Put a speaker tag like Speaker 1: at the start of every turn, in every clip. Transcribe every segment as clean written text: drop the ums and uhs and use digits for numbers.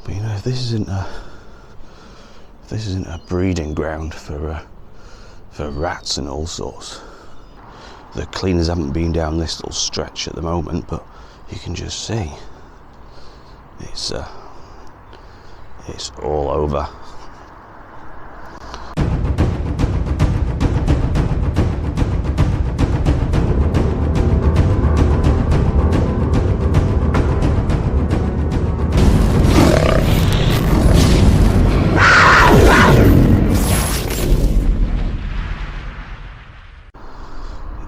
Speaker 1: But you know, if this isn't a breeding ground for rats and all sorts. The cleaners haven't been down this little stretch at the moment, but you can just see it's all over.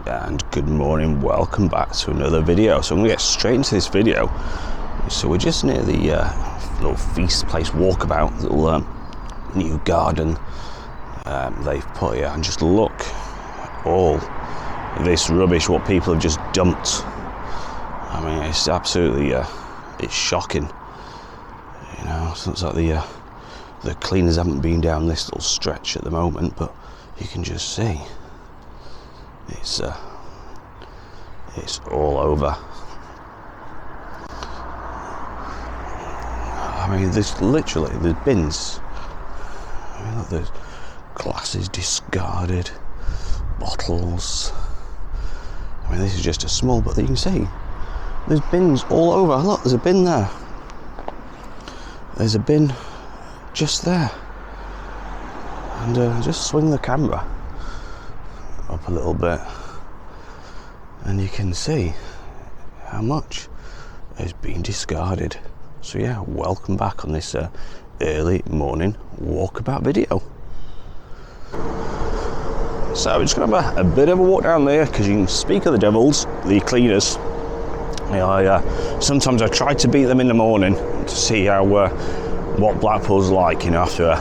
Speaker 1: And good morning, welcome back to another video. So I'm gonna get straight into this video. So we're just near the little feast place walkabout, little new garden they've put here, and just look all this rubbish what people have just dumped. I mean, it's absolutely it's shocking. You know, so it's like the cleaners haven't been down this little stretch at the moment, but you can just see it's all over. I mean, there's bins. I mean, look, there's glasses discarded, bottles. I mean, this is just a small, but you can see there's bins all over. Look, there's a bin there. There's a bin just there. And just swing the camera up a little bit, and you can see how much has been discarded. So yeah, welcome back on this early morning walkabout video. So we're just gonna have a bit of a walk down there, because you can speak of the devils, the cleaners. You know, sometimes I try to beat them in the morning to see how what Blackpool's like, you know, after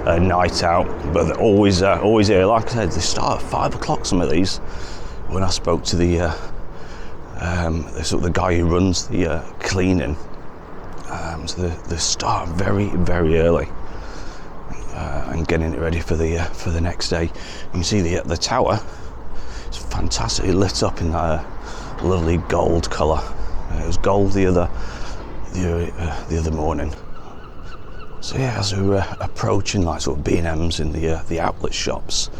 Speaker 1: a night out, but they're always here. Like I said, they start at 5 o'clock, some of these. When I spoke to the guy who runs the cleaning, so they start very, very early and getting it ready for the next day. You can see the tower. It's fantastically lit up in that lovely gold colour. It was gold the other morning. So yeah, as we were approaching like sort of B&Ms in the outlet shops,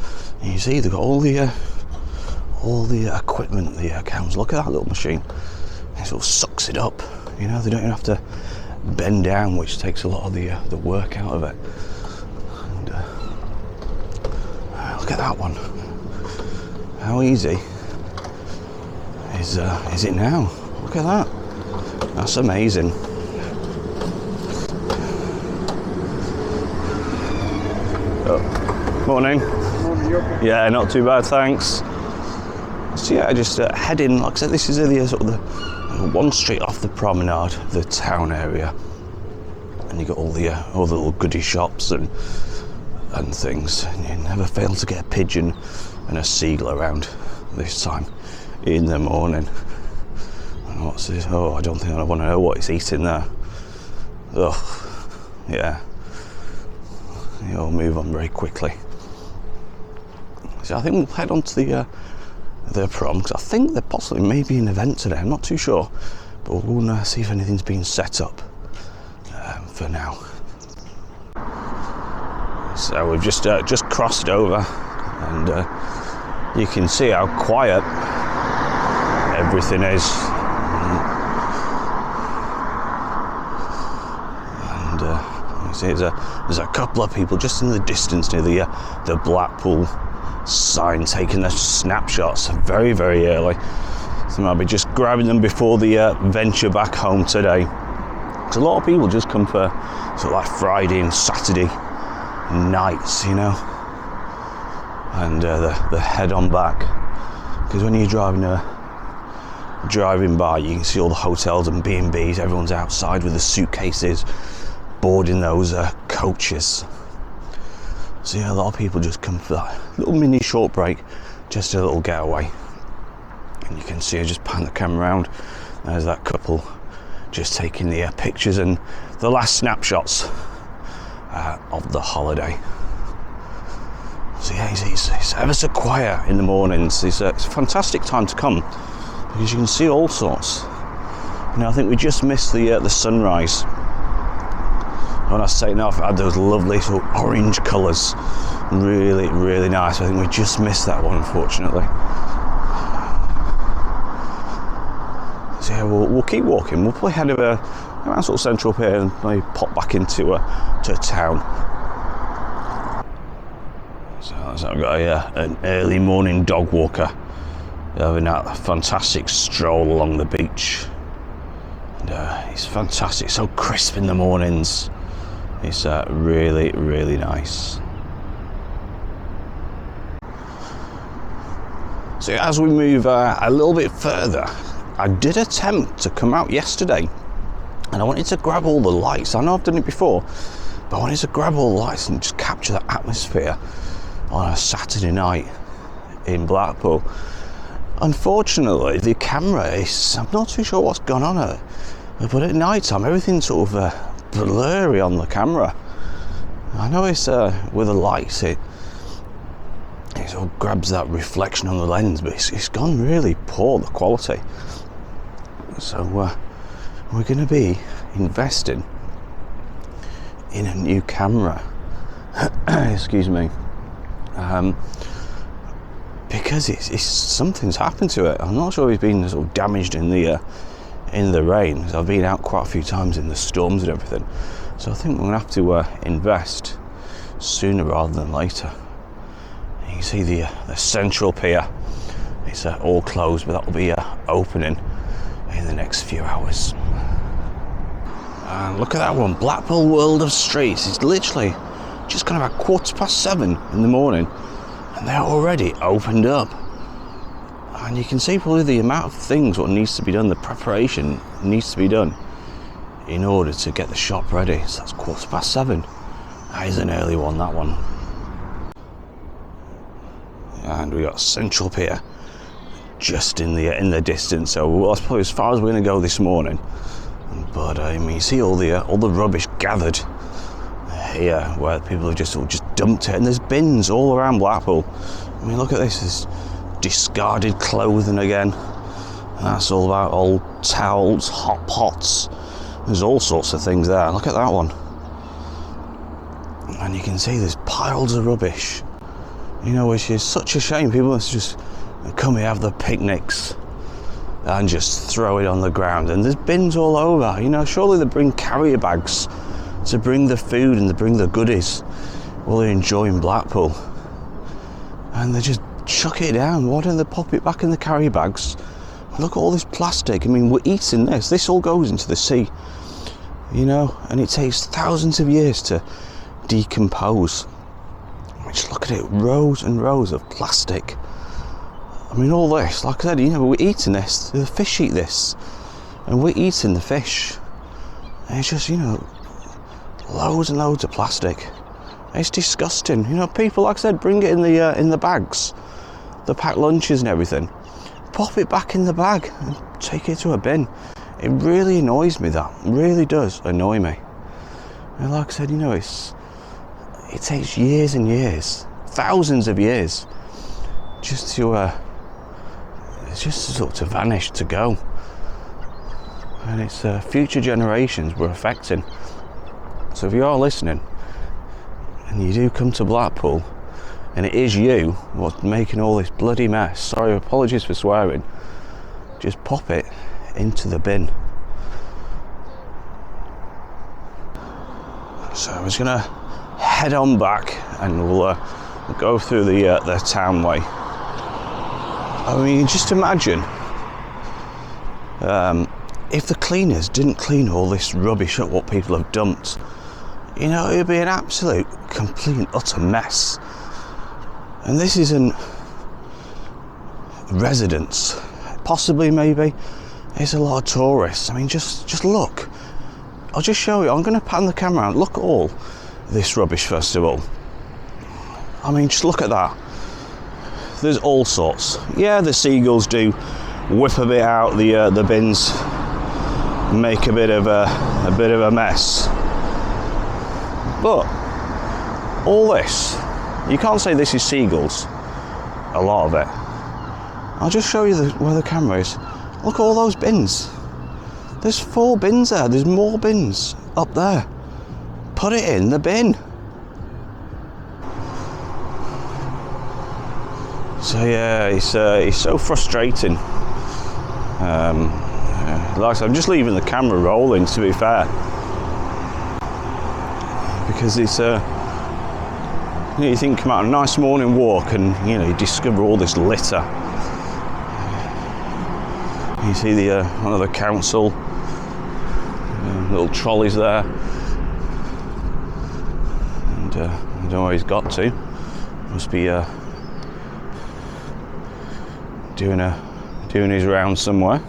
Speaker 1: and you see they've got all the equipment, the cams. Look at that little machine. It sort of sucks it up. You know, they don't even have to bend down, which takes a lot of the work out of it. And look at that one. How easy is it now? Look at that. That's amazing. Oh, morning.
Speaker 2: Morning, you okay?
Speaker 1: Yeah, not too bad, thanks. So yeah, just heading, like I said, this is the sort of the one street off the Promenade, the town area, and you got all the little goodie shops and things, and you never fail to get a pigeon and a seagull around this time in the morning. And what's this? Oh, I don't think I want to know what it's eating there. Oh, yeah. You'll move on very quickly. So I think we'll head on to the prom, because I think there possibly may be an event today. I'm not too sure, but we'll see if anything's been set up for now. So we've just crossed over, and you can see how quiet everything is. And you see there's a couple of people just in the distance near the Blackpool sign taking their snapshots very, very early. So I'll be just grabbing them before the venture back home today. Because a lot of people just come for sort of like Friday and Saturday nights, you know, and the head on back. Because when you're driving by, you can see all the hotels and B&Bs. Everyone's outside with the suitcases, boarding those coaches. So yeah, a lot of people just come for that little mini short break, just a little getaway. And you can see I just pan the camera around. There's that couple just taking the pictures and the last snapshots of the holiday. So yeah, it's ever so quiet in the mornings. It's a fantastic time to come, because you can see all sorts. You know, I think we just missed the sunrise When I was taking off, it had those lovely sort of orange colours. Really, really nice. I think we just missed that one, unfortunately. So yeah, we'll keep walking. We'll probably head over around sort of Central Pier and maybe pop back into to town. So I've got an early morning dog walker having that fantastic stroll along the beach. And it's fantastic, so crisp in the mornings. It's really, really nice. So as we move a little bit further, I did attempt to come out yesterday and I wanted to grab all the lights. I know I've done it before, but I wanted to grab all the lights and just capture the atmosphere on a Saturday night in Blackpool. Unfortunately, the camera I'm not too sure what's gone on it, but at night time everything's sort of blurry on the camera. I know it's with the lights it sort of grabs that reflection on the lens, but it's gone really poor, the quality. So we're going to be investing in a new camera. Excuse me. Because it's something's happened to it. I'm not sure it's been sort of damaged in the rain. I've been out quite a few times in the storms and everything, so I think we're gonna have to invest sooner rather than later. You can see the Central Pier. It's all closed, but that will be opening in the next few hours. And look at that one, Blackpool World of Streets. It's literally just kind of about 7:15 in the morning, and they're already opened up. And you can see probably the amount of things what needs to be done, the preparation needs to be done in order to get the shop ready. So that's 7:15. That is an early one, that one. And we got Central Pier just in the distance. So that's probably as far as we're going to go this morning. But I mean, you see all the rubbish gathered here, where people have just dumped it, and there's bins all around Blackpool. I mean, look at this. There's discarded clothing again. And that's all about old towels, hot pots. There's all sorts of things there. Look at that one. And you can see there's piles of rubbish. You know, which is such a shame. People must just come here, have their picnics, and just throw it on the ground. And there's bins all over. You know, surely they bring carrier bags to bring the food and to bring the goodies while they're enjoying Blackpool. And they just chuck it down. Why don't they pop it back in the carrier bags? Look at all this plastic. I mean, we're eating this. This all goes into the sea, you know, and it takes thousands of years to decompose. Just look at it, rows and rows of plastic. I mean, all this, like I said, you know, we're eating this. The fish eat this, and we're eating the fish. And it's just, you know, loads and loads of plastic. It's disgusting. You know, people, like I said, bring it in the bags, the packed lunches and everything. Pop it back in the bag and take it to a bin. It really annoys me, that. It really does annoy me. And like I said, you know, it takes years and years, thousands of years, just to sort of vanish, to go. And it's future generations we're affecting. So if you are listening and you do come to Blackpool and it is you what's making all this bloody mess, sorry, apologies for swearing, just pop it into the bin. So I was gonna head on back and we'll go through the townway. I mean, just imagine if the cleaners didn't clean all this rubbish up what people have dumped. You know, it would be an absolute, complete and utter mess. And this isn't residents, possibly, maybe. There's a lot of tourists. I mean, just look. I'll just show you. I'm going to pan the camera around. Look at all this rubbish, first of all. I mean, just look at that. There's all sorts. Yeah, the seagulls do whip a bit out the bins, make a bit of a mess. But all this, you can't say this is seagulls. A lot of it. I'll just show you where the camera is. Look at all those bins. There's 4 bins there. There's more bins up there. put it in the bin. So yeah, it's so frustrating. Like I said, I'm just leaving the camera rolling, to be fair, because it's you think, come out on a nice morning walk and you discover all this litter. You see the one of the council little trolleys there, and I don't know where he's got to. Must be doing his round somewhere.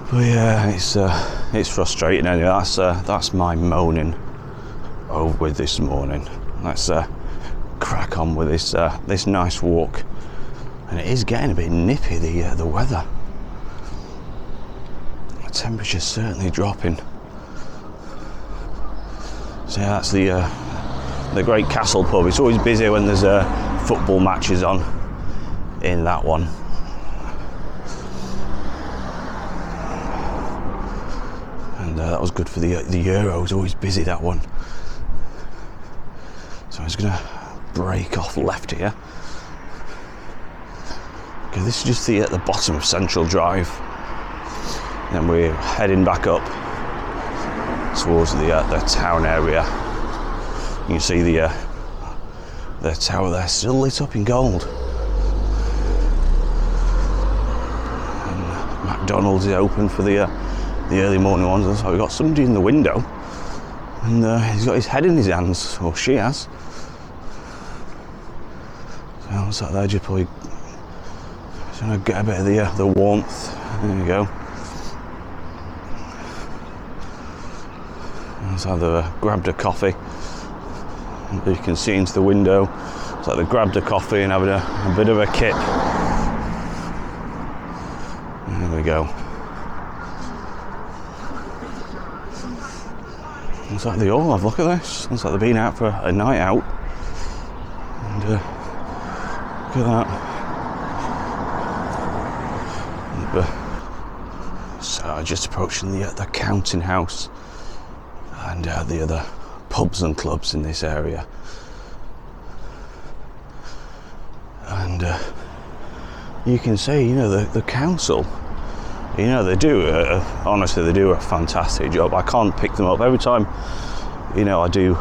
Speaker 1: But yeah, it's frustrating anyway. That's my moaning over with this morning. Let's crack on with this nice walk. And it is getting a bit nippy, the weather. The temperature's certainly dropping. So yeah, that's the Great Castle pub. It's always busy when there's football matches on in that one. And that was good for the Euro. It was always busy, that one. So I'm just going to break off left here. Okay, this is just the bottom of Central Drive. And we're heading back up towards the town area. You can see the tower there still lit up in gold. And McDonald's is open for the early morning ones. So we've got somebody in the window, and he's got his head in his hands, or she has. So what's that there? Just probably trying to get a bit of the warmth. There you go. So they've grabbed a coffee. You can see into the window. It's like they grabbed a coffee and having a bit of a kip. There we go. Looks like they all have. Look at this. Looks like they've been out for a night out. And look at that. So just approaching the counting house and the other pubs and clubs in this area. And you can see, the council, they do, honestly, they do a fantastic job. I can't pick them up. Every time, I do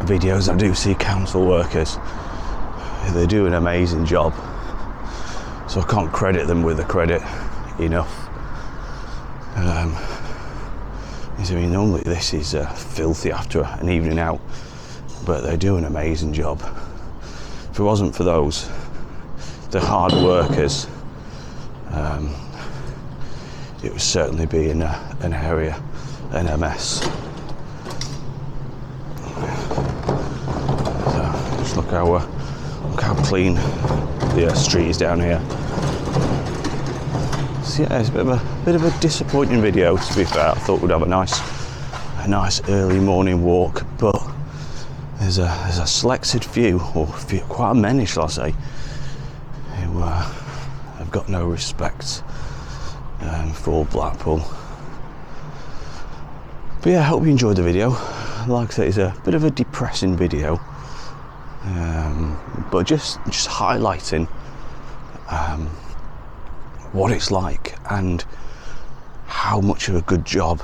Speaker 1: videos, I do see council workers. They do an amazing job. So I can't credit them with the credit enough. Normally this is filthy after an evening out, but they do an amazing job. If it wasn't for those, the hard workers, it would certainly be in an area in a mess. So just look how clean the street is down here. So yeah, it's a bit of a disappointing video, to be fair. I thought we'd have a nice early morning walk, but there's a selected few, quite a many, shall I say, who have got no respect for Blackpool. But yeah, I hope you enjoyed the video. Like I say, it's a bit of a depressing video, but just highlighting what it's like and how much of a good job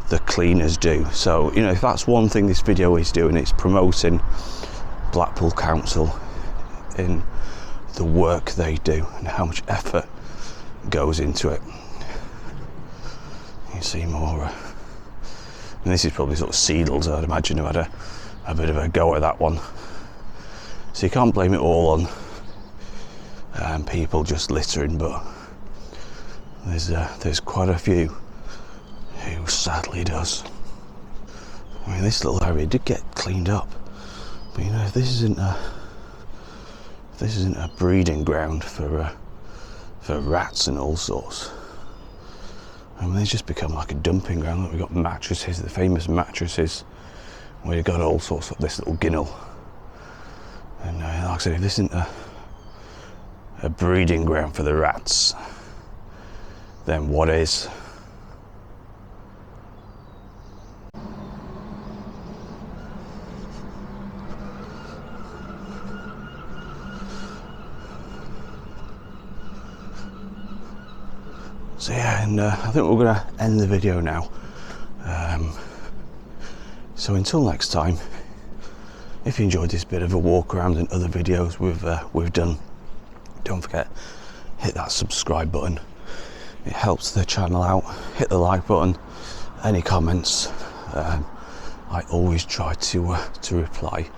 Speaker 1: the cleaners do. So if that's one thing this video is doing, it's promoting Blackpool Council in the work they do and how much effort goes into it. You see more and this is probably sort of Seedles, I'd imagine, who had a bit of a go at that one. So you can't blame it all on people just littering, but there's quite a few who sadly does. I mean, this little area did get cleaned up, but if this isn't a breeding ground for rats and all sorts. I mean, it's just become like a dumping ground. Look, we've got mattresses, the famous mattresses, where you've got all sorts of this little ginnel. And like I said, if this isn't a breeding ground for the rats, then what is? So yeah, and I think we're going to end the video now. So until next time, if you enjoyed this bit of a walk around and other videos we've done, don't forget, hit that subscribe button. It helps the channel out. Hit the like button. Any comments, I always try to reply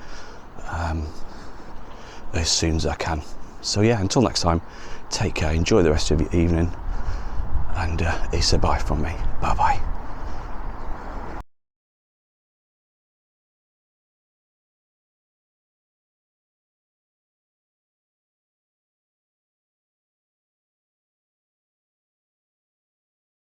Speaker 1: as soon as I can. So yeah, until next time, take care, enjoy the rest of your evening, and it's a bye from me. Bye bye.